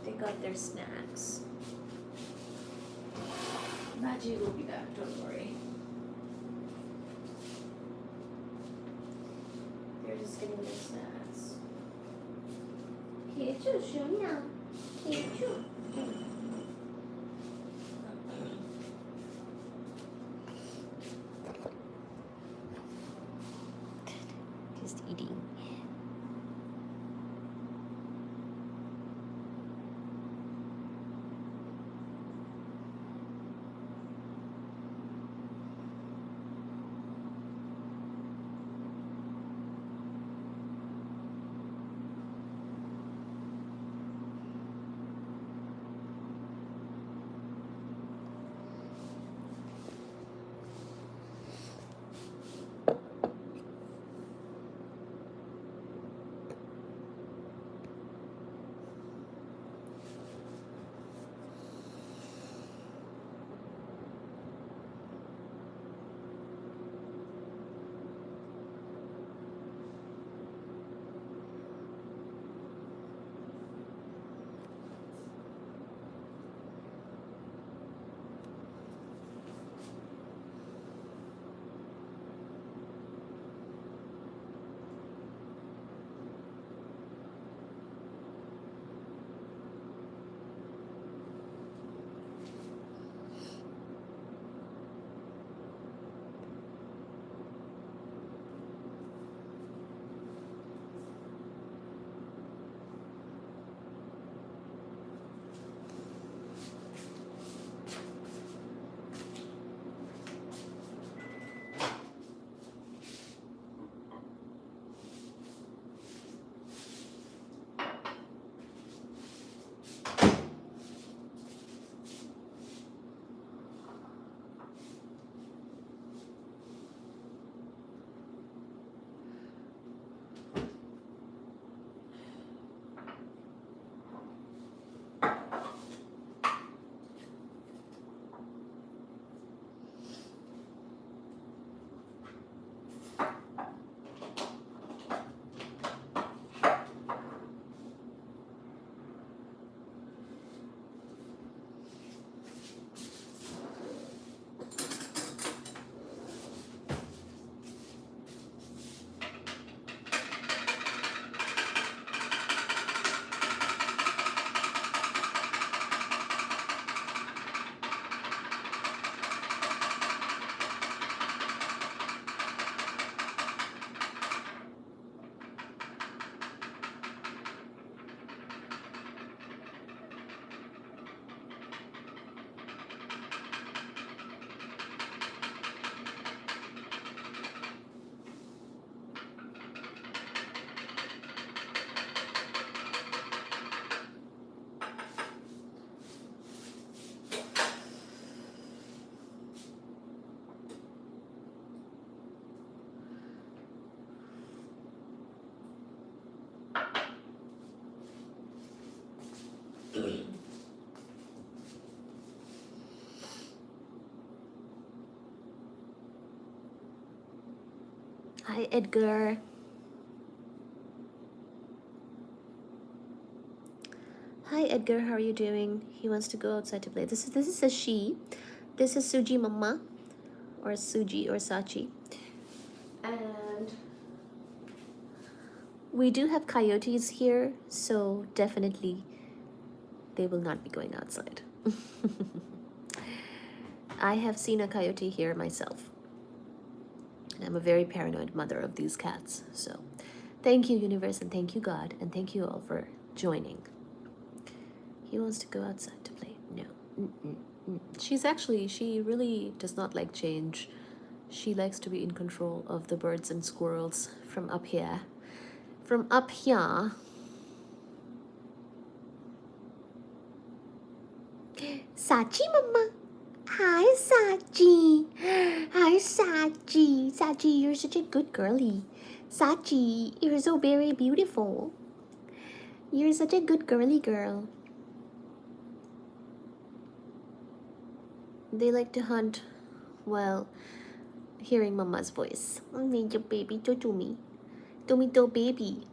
They got their snacks. Baji will be back, don't worry. They're just getting their snacks. Just eating. Hi, Edgar. Hi, Edgar. How are you doing? He wants to go outside to play. This is a she. This is Suji Mama, or Suji or Sachi, and we do have coyotes here, so definitely they will not be going outside. I have seen a coyote here myself. And I'm a very paranoid mother of these cats. So thank you, universe, and thank you, God, and thank you all for joining. He wants to go outside to play. No. She really does not like change. She likes to be in control of the birds and squirrels from up here. From up here. Sachi, Mama. Hi, Sachi. Hi, Sachi. Sachi, you're such a good girly. Sachi, you're so very beautiful. You're such a good girly girl. They like to hunt while hearing Mama's voice. Major baby, to me. To me, to baby.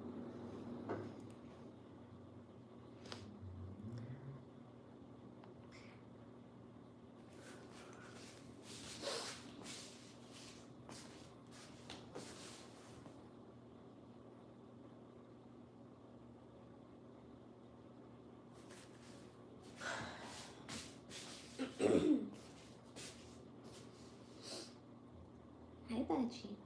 Hi, Baji.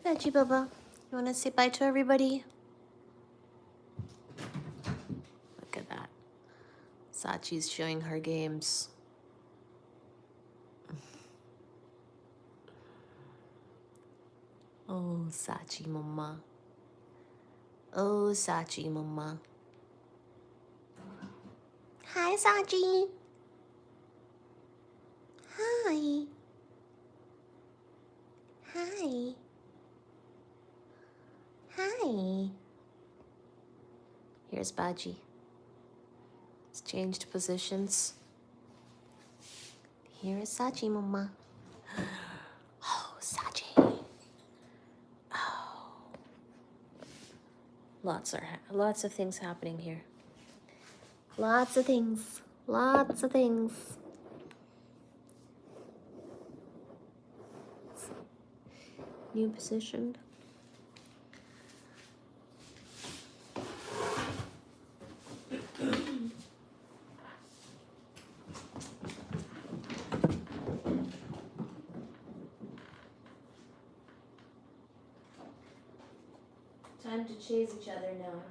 Baji Baba, you want to say bye to everybody? Look at that. Sachi's showing her games. Oh, Sachi Mama. Oh, Sachi Mama. Hi, Sachi. Hi. Hi. Hi. Here's Baji. It's changed positions. Here is Sachi Mama. Oh, Sachi. Oh. Lots of things happening here. Lots of things. Lots of things. New position. Time to chase each other now.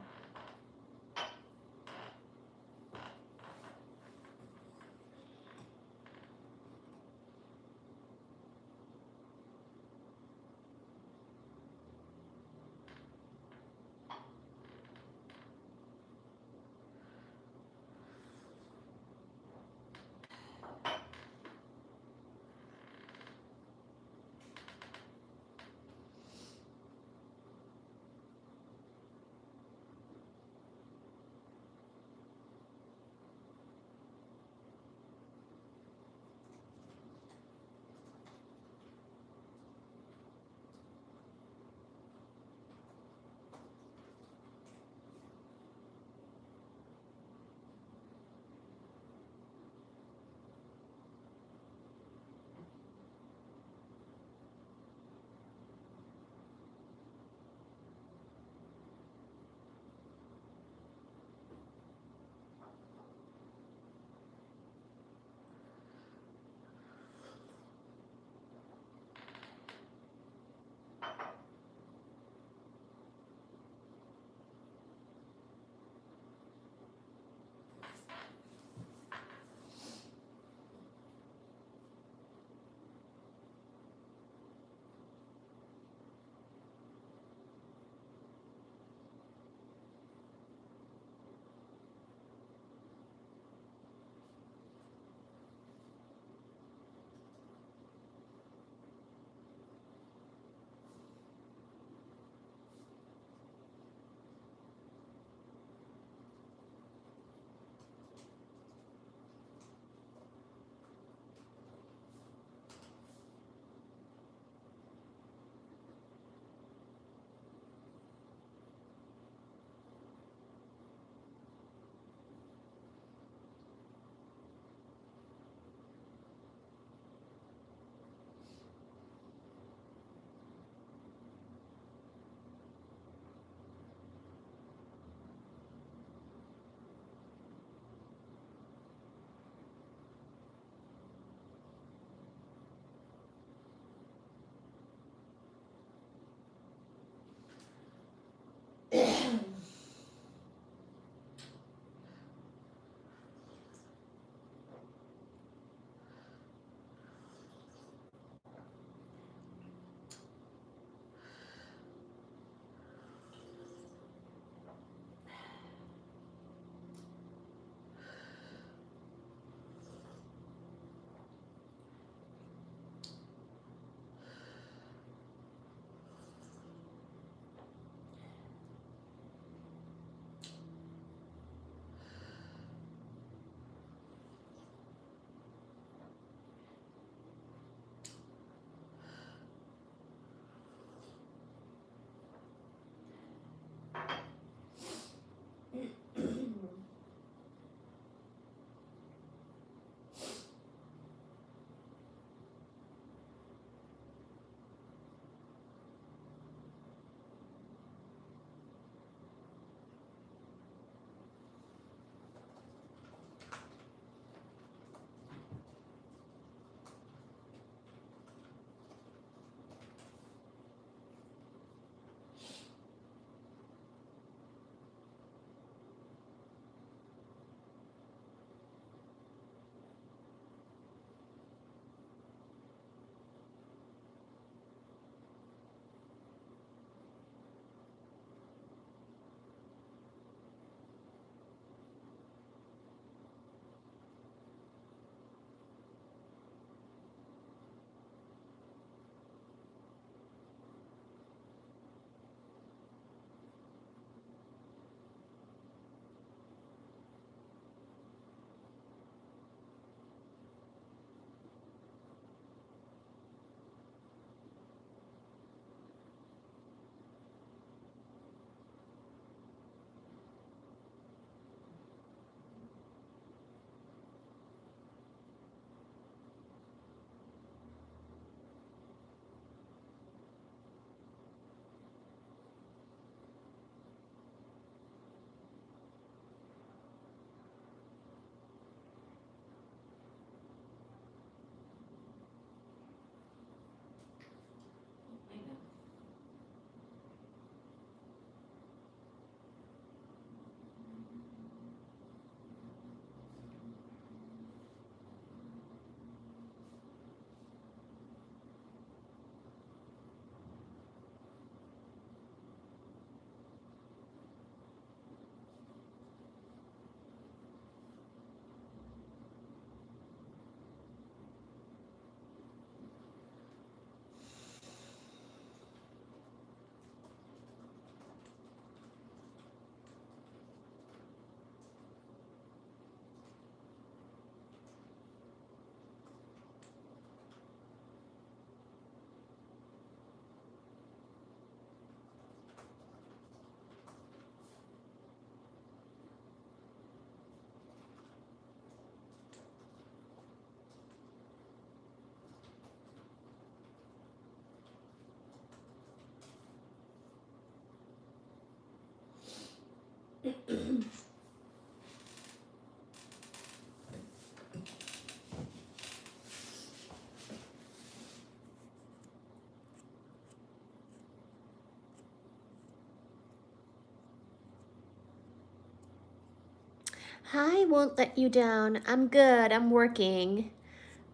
Hi, won't let you down. I'm good. I'm working.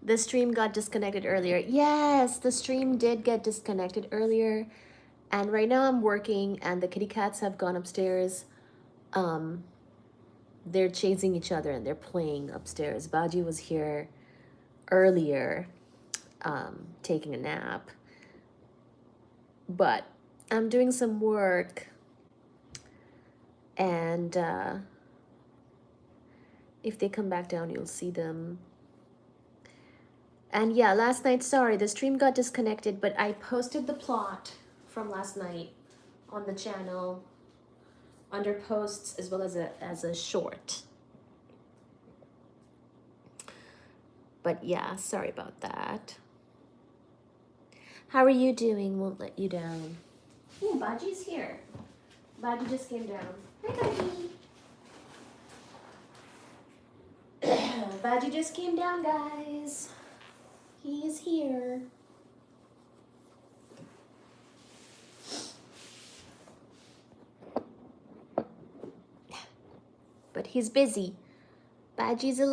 The stream got disconnected earlier. Yes, the stream did get disconnected earlier. And right now I'm working and the kitty cats have gone upstairs. Um, they're chasing each other and they're playing upstairs. Baji was here earlier, taking a nap. But I'm doing some work and if they come back down, you'll see them. And yeah, last night, sorry, the stream got disconnected, but I posted the plot from last night on the channel under posts as well as a short. But yeah, sorry about that. How are you doing? Won't let you down. Oh, Baji's here. Baji just came down. Hi, Baji. Baji just came down, guys. He is here. But he's busy. Baji's a